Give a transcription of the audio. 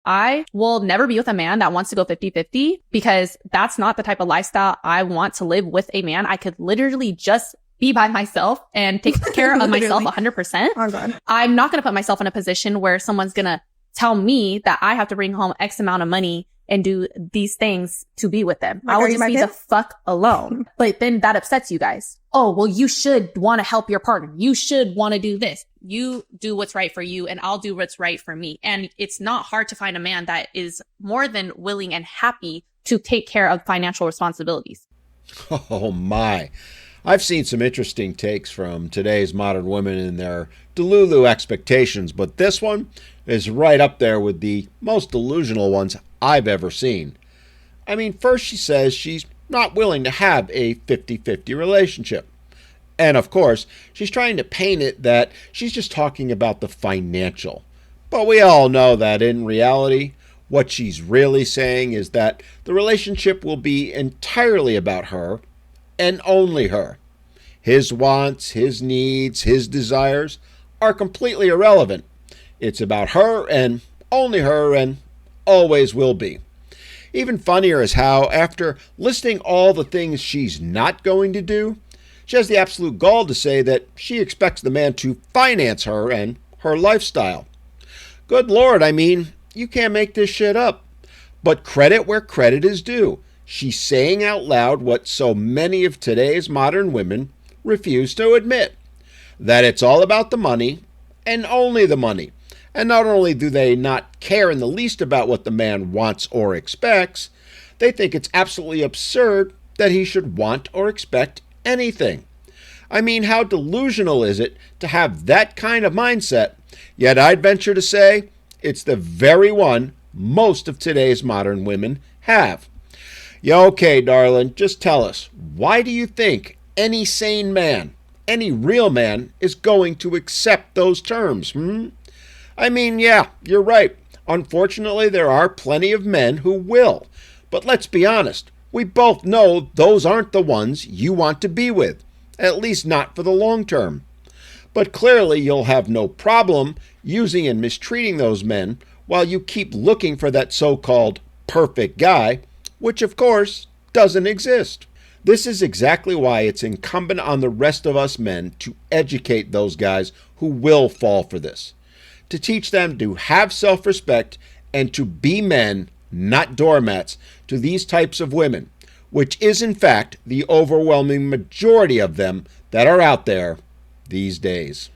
I will never be with a man that wants to go 50-50 because that's not the type of lifestyle I want to live with a man. I could literally just be by myself and take care of myself 100%. Oh God. I'm not going to put myself in a position where someone's going to tell me that I have to bring home X amount of money and do these things to be with them. Like, I will are you just my be pimp? the fuck alone. But then that upsets you guys. Oh, well, you should want to help your partner. You should want to do this. You do what's right for you and I'll do what's right for me. And it's not hard to find a man that is more than willing and happy to take care of financial responsibilities. Oh my. I've seen some interesting takes from today's modern women and their delulu expectations, but this one is right up there with the most delusional ones I've ever seen. I mean, first she says she's not willing to have a 50-50 relationship. And of course, she's trying to paint it that she's just talking about the financial. But we all know that in reality, what she's really saying is that the relationship will be entirely about her and only her. His wants, his needs, his desires are completely irrelevant. It's about her and only her and always will be. Even funnier is how, after listing all the things she's not going to do, she has the absolute gall to say that she expects the man to finance her and her lifestyle. Good Lord, I mean, you can't make this shit up. But credit where credit is due. She's saying out loud what so many of today's modern women refuse to admit. That it's all about the money and only the money. And not only do they not care in the least about what the man wants or expects, they think it's absolutely absurd that he should want or expect anything. I mean, how delusional is it to have that kind of mindset? Yet I'd venture to say it's the very one most of today's modern women have. Yeah, okay, darling, just tell us, why do you think any sane man, any real man, is going to accept those terms? I mean, yeah, you're right. Unfortunately, there are plenty of men who will. But let's be honest, we both know those aren't the ones you want to be with, at least not for the long term. But clearly you'll have no problem using and mistreating those men while you keep looking for that so-called perfect guy, which of course doesn't exist. This is exactly why it's incumbent on the rest of us men to educate those guys who will fall for this, to teach them to have self-respect and to be men, not doormats, to these types of women, which is in fact the overwhelming majority of them that are out there these days.